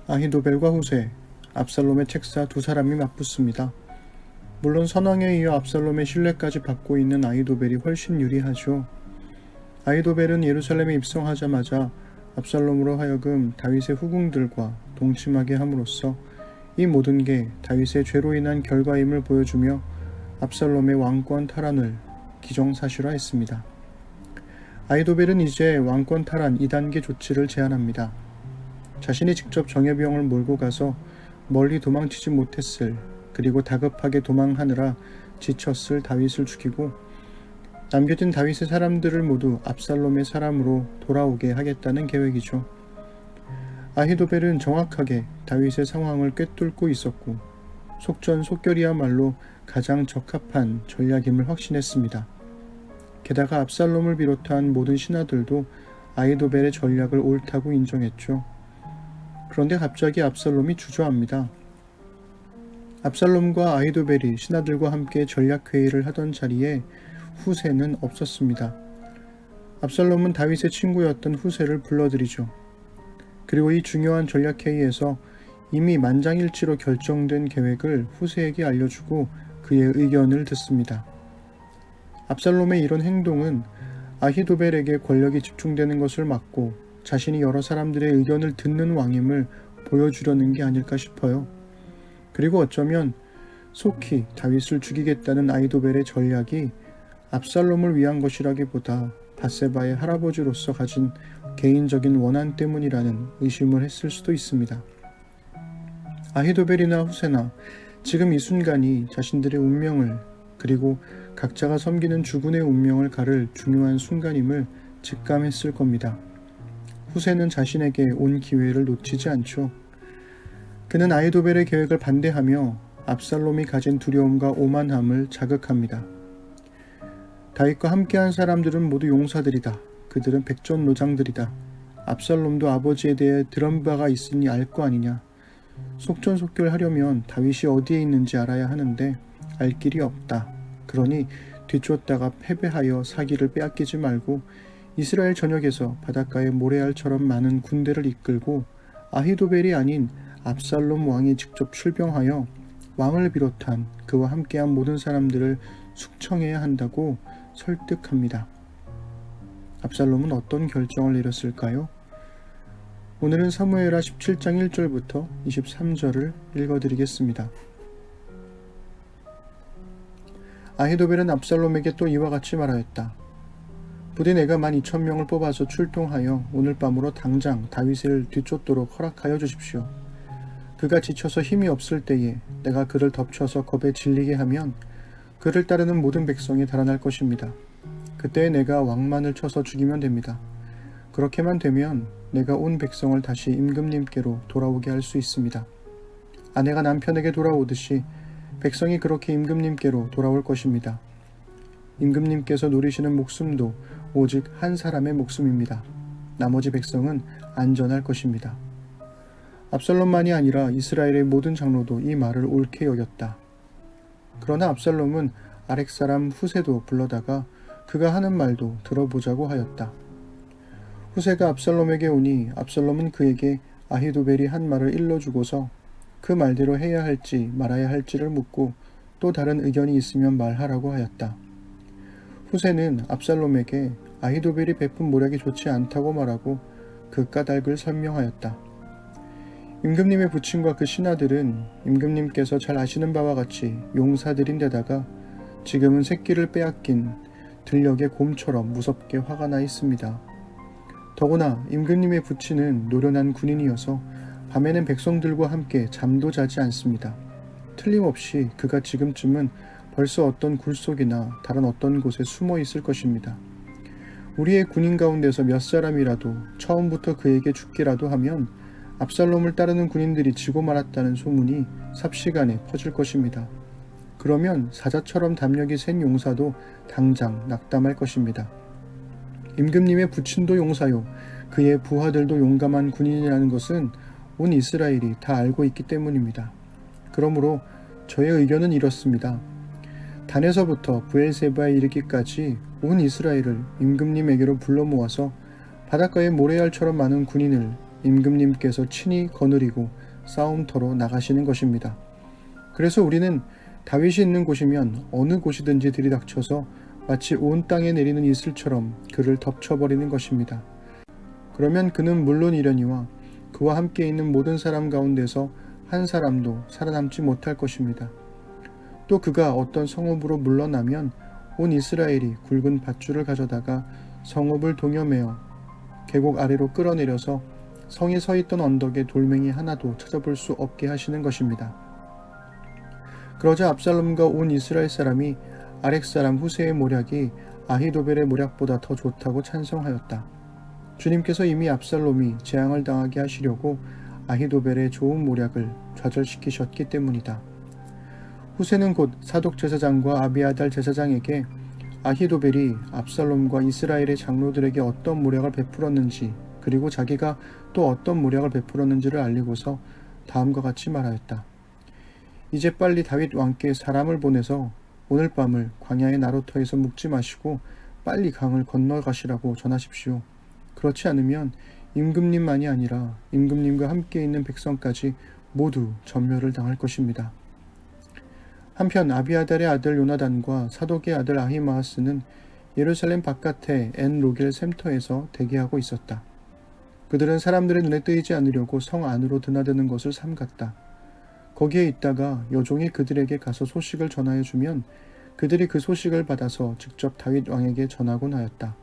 아히도벨과 후세, 압살롬의 책사 두 사람이 맞붙습니다. 물론 선왕에 이어 압살롬의 신뢰까지 받고 있는 아히도벨이 훨씬 유리하죠. 아히도벨은 예루살렘에 입성하자마자 압살롬으로 하여금 다윗의 후궁들과 동침하게 함으로써 이 모든 게 다윗의 죄로 인한 결과임을 보여주며 압살롬의 왕권 탈환을 기정사실화했습니다. 아히도벨은 이제 왕권 탈환 2단계 조치를 제안합니다. 자신이 직접 정예병을 몰고 가서 멀리 도망치지 못했을, 그리고 다급하게 도망하느라 지쳤을 다윗을 죽이고 남겨진 다윗의 사람들을 모두 압살롬의 사람으로 돌아오게 하겠다는 계획이죠. 아히도벨은 정확하게 다윗의 상황을 꿰뚫고 있었고 속전속결이야말로 가장 적합한 전략임을 확신했습니다. 게다가 압살롬을 비롯한 모든 신하들도 아히도벨의 전략을 옳다고 인정했죠. 그런데 갑자기 압살롬이 주저합니다. 압살롬과 아히도벨이 신하들과 함께 전략회의를 하던 자리에 후세는 없었습니다. 압살롬은 다윗의 친구였던 후세를 불러들이죠. 그리고 이 중요한 전략회의에서 이미 만장일치로 결정된 계획을 후세에게 알려주고 그의 의견을 듣습니다. 압살롬의 이런 행동은 아히도벨에게 권력이 집중되는 것을 막고 자신이 여러 사람들의 의견을 듣는 왕임을 보여주려는 게 아닐까 싶어요. 그리고 어쩌면 속히 다윗을 죽이겠다는 아히도벨의 전략이 압살롬을 위한 것이라기보다 밧세바의 할아버지로서 가진 개인적인 원한 때문이라는 의심을 했을 수도 있습니다. 아히도벨이나 후세나 지금 이 순간이 자신들의 운명을, 그리고 각자가 섬기는 주군의 운명을 가를 중요한 순간임을 직감했을 겁니다. 후세는 자신에게 온 기회를 놓치지 않죠. 그는 아히도벨의 계획을 반대하며 압살롬이 가진 두려움과 오만함을 자극합니다. 다윗과 함께한 사람들은 모두 용사들이다. 그들은 백전노장들이다. 압살롬도 아버지에 대해 들은 바가 있으니 알 거 아니냐. 속전속결하려면 다윗이 어디에 있는지 알아야 하는데 알 길이 없다. 그러니 뒤쫓다가 패배하여 사기를 빼앗기지 말고 이스라엘 전역에서 바닷가의 모래알처럼 많은 군대를 이끌고 아히도벨이 아닌 압살롬 왕이 직접 출병하여 왕을 비롯한 그와 함께한 모든 사람들을 숙청해야 한다고 설득합니다. 압살롬은 어떤 결정을 내렸을까요? 오늘은 사무엘하 17장 1절부터 23절을 읽어드리겠습니다. 아히도벨은 압살롬에게 또 이와 같이 말하였다. 부디 내가 12,000명을 뽑아서 출동하여 오늘 밤으로 당장 다윗을 뒤쫓도록 허락하여 주십시오. 그가 지쳐서 힘이 없을 때에 내가 그를 덮쳐서 겁에 질리게 하면 그를 따르는 모든 백성이 달아날 것입니다. 그때 내가 왕만을 쳐서 죽이면 됩니다. 그렇게만 되면 내가 온 백성을 다시 임금님께로 돌아오게 할 수 있습니다. 아내가 남편에게 돌아오듯이 백성이 그렇게 임금님께로 돌아올 것입니다. 임금님께서 누리시는 목숨도 오직 한 사람의 목숨입니다. 나머지 백성은 안전할 것입니다. 압살롬만이 아니라 이스라엘의 모든 장로도 이 말을 옳게 여겼다. 그러나 압살롬은 아렉 사람 후세도 불러다가 그가 하는 말도 들어보자고 하였다. 후세가 압살롬에게 오니 압살롬은 그에게 아히도벨이 한 말을 일러주고서 그 말대로 해야 할지 말아야 할지를 묻고 또 다른 의견이 있으면 말하라고 하였다. 후세는 압살롬에게 아히도벨이 베푼 모략이 좋지 않다고 말하고 그 까닭을 설명하였다. 임금님의 부친과 그 신하들은 임금님께서 잘 아시는 바와 같이 용사들인데다가 지금은 새끼를 빼앗긴 들녘의 곰처럼 무섭게 화가 나 있습니다. 더구나 임금님의 부친은 노련한 군인이어서 밤에는 백성들과 함께 잠도 자지 않습니다. 틀림없이 그가 지금쯤은 벌써 어떤 굴속이나 다른 어떤 곳에 숨어 있을 것입니다. 우리의 군인 가운데서 몇 사람이라도 처음부터 그에게 죽기라도 하면 압살롬을 따르는 군인들이 지고 말았다는 소문이 삽시간에 퍼질 것입니다. 그러면 사자처럼 담력이 센 용사도 당장 낙담할 것입니다. 임금님의 부친도 용사요, 그의 부하들도 용감한 군인이라는 것은 온 이스라엘이 다 알고 있기 때문입니다. 그러므로 저의 의견은 이렇습니다. 단에서부터 브엘세바에 이르기까지 온 이스라엘을 임금님에게로 불러 모아서 바닷가의 모래알처럼 많은 군인을 임금님께서 친히 거느리고 싸움터로 나가시는 것입니다. 그래서 우리는 다윗이 있는 곳이면 어느 곳이든지 들이닥쳐서 마치 온 땅에 내리는 이슬처럼 그를 덮쳐버리는 것입니다. 그러면 그는 물론이려니와 그와 함께 있는 모든 사람 가운데서 한 사람도 살아남지 못할 것입니다. 또 그가 어떤 성읍으로 물러나면 온 이스라엘이 굵은 밧줄을 가져다가 성읍을 동여매어 계곡 아래로 끌어내려서 성이 서 있던 언덕에 돌멩이 하나도 찾아볼 수 없게 하시는 것입니다. 그러자 압살롬과 온 이스라엘 사람이 아렉 사람 후세의 모략이 아히도벨의 모략보다 더 좋다고 찬성하였다. 주님께서 이미 압살롬이 재앙을 당하게 하시려고 아히도벨의 좋은 모략을 좌절시키셨기 때문이다. 후세는 곧 사독 제사장과 아비아달 제사장에게 아히도벨이 압살롬과 이스라엘의 장로들에게 어떤 모략을 베풀었는지 그리고 자기가 또 어떤 모략을 베풀었는지를 알리고서 다음과 같이 말하였다. 이제 빨리 다윗 왕께 사람을 보내서 오늘 밤을 광야의 나루터에서 묵지 마시고 빨리 강을 건너가시라고 전하십시오. 그렇지 않으면 임금님만이 아니라 임금님과 함께 있는 백성까지 모두 전멸을 당할 것입니다. 한편 아비아달의 아들 요나단과 사독의 아들 아히마아스는 예루살렘 바깥의 엔 로겔 샘터에서 대기하고 있었다. 그들은 사람들의 눈에 띄지 않으려고 성 안으로 드나드는 것을 삼갔다. 거기에 있다가 여종이 그들에게 가서 소식을 전하여 주면 그들이 그 소식을 받아서 직접 다윗 왕에게 전하곤 하였다.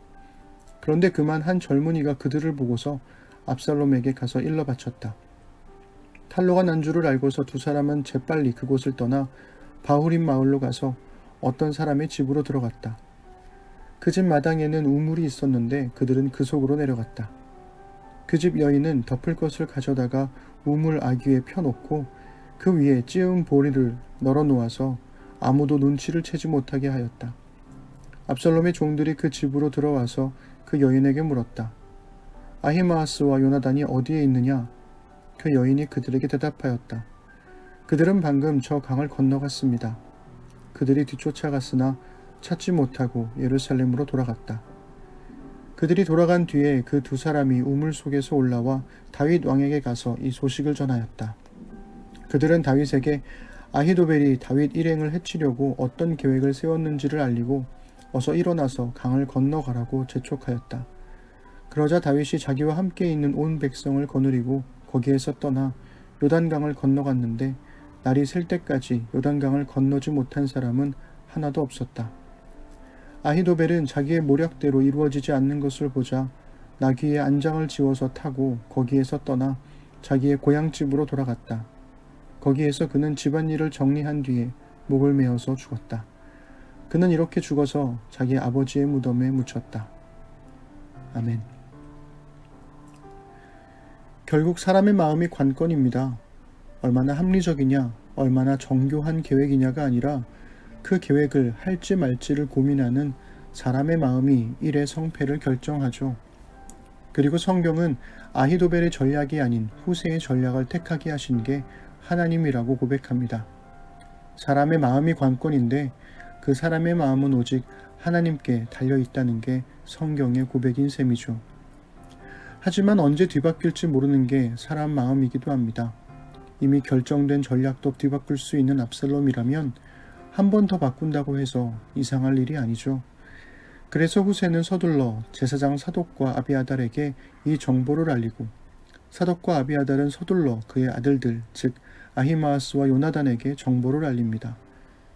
그런데 그만 한 젊은이가 그들을 보고서 압살롬에게 가서 일러 바쳤다. 탈로가 난 줄을 알고서 두 사람은 재빨리 그곳을 떠나 바후림 마을로 가서 어떤 사람의 집으로 들어갔다. 그 집 마당에는 우물이 있었는데 그들은 그 속으로 내려갔다. 그 집 여인은 덮을 것을 가져다가 우물 아귀에 펴놓고 그 위에 찌운 보리를 널어 놓아서 아무도 눈치를 채지 못하게 하였다. 압살롬의 종들이 그 집으로 들어와서 그 여인에게 물었다. 아히마아스와 요나단이 어디에 있느냐? 그 여인이 그들에게 대답하였다. 그들은 방금 저 강을 건너갔습니다. 그들이 뒤쫓아갔으나 찾지 못하고 예루살렘으로 돌아갔다. 그들이 돌아간 뒤에 그 두 사람이 우물 속에서 올라와 다윗 왕에게 가서 이 소식을 전하였다. 그들은 다윗에게 아히도벨이 다윗 일행을 해치려고 어떤 계획을 세웠는지를 알리고 어서 일어나서 강을 건너가라고 재촉하였다. 그러자 다윗이 자기와 함께 있는 온 백성을 거느리고 거기에서 떠나 요단강을 건너갔는데 날이 셀 때까지 요단강을 건너지 못한 사람은 하나도 없었다. 아히도벨은 자기의 모략대로 이루어지지 않는 것을 보자 나귀에 안장을 지워서 타고 거기에서 떠나 자기의 고향집으로 돌아갔다. 거기에서 그는 집안일을 정리한 뒤에 목을 메어서 죽었다. 그는 이렇게 죽어서 자기 아버지의 무덤에 묻혔다. 아멘. 결국 사람의 마음이 관건입니다. 얼마나 합리적이냐, 얼마나 정교한 계획이냐가 아니라 그 계획을 할지 말지를 고민하는 사람의 마음이 일의 성패를 결정하죠. 그리고 성경은 아히도벨의 전략이 아닌 후세의 전략을 택하게 하신 게 하나님이라고 고백합니다. 사람의 마음이 관건인데 그 사람의 마음은 오직 하나님께 달려있다는 게 성경의 고백인 셈이죠. 하지만 언제 뒤바뀔지 모르는 게 사람 마음이기도 합니다. 이미 결정된 전략도 뒤바꿀 수 있는 압살롬이라면 한 번 더 바꾼다고 해서 이상할 일이 아니죠. 그래서 후세는 서둘러 제사장 사독과 아비아달에게 이 정보를 알리고 사독과 아비아달은 서둘러 그의 아들들 즉 아히마아스와 요나단에게 정보를 알립니다.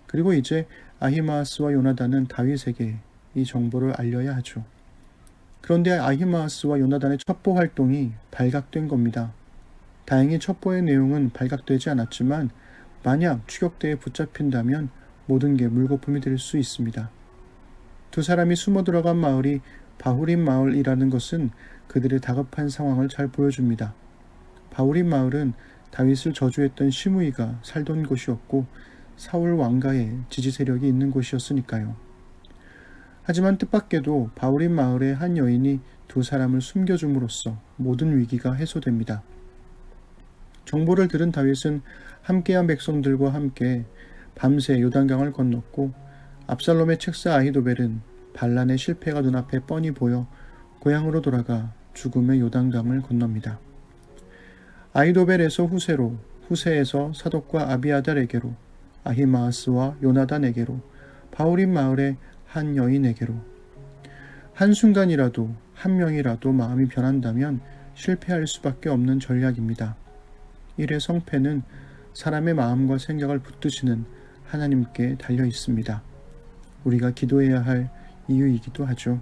그리고 이제 아히마아스와 요나단은 다윗에게 이 정보를 알려야 하죠. 그런데 아히마아스와 요나단의 첩보 활동이 발각된 겁니다. 다행히 첩보의 내용은 발각되지 않았지만 만약 추격대에 붙잡힌다면 모든 게 물거품이 될 수 있습니다. 두 사람이 숨어 들어간 마을이 바후림 마을이라는 것은 그들의 다급한 상황을 잘 보여줍니다. 바후림 마을은 다윗을 저주했던 시므이가 살던 곳이었고 사울 왕가의 지지 세력이 있는 곳이었으니까요. 하지만 뜻밖에도 바후림 마을의 한 여인이 두 사람을 숨겨줌으로써 모든 위기가 해소됩니다. 정보를 들은 다윗은 함께한 백성들과 함께 밤새 요단강을 건넜고 압살롬의 책사 아히도벨은 반란의 실패가 눈앞에 뻔히 보여 고향으로 돌아가 죽음의 요단강을 건넙니다. 아이도벨에서 후세로, 후세에서 사독과 아비아달에게로, 아히마아스와 요나단에게로, 바울임 마을의 한 여인에게로. 한순간이라도 한 명이라도 마음이 변한다면 실패할 수밖에 없는 전략입니다. 일의 성패는 사람의 마음과 생각을 붙드시는 하나님께 달려 있습니다. 우리가 기도해야 할 이유이기도 하죠.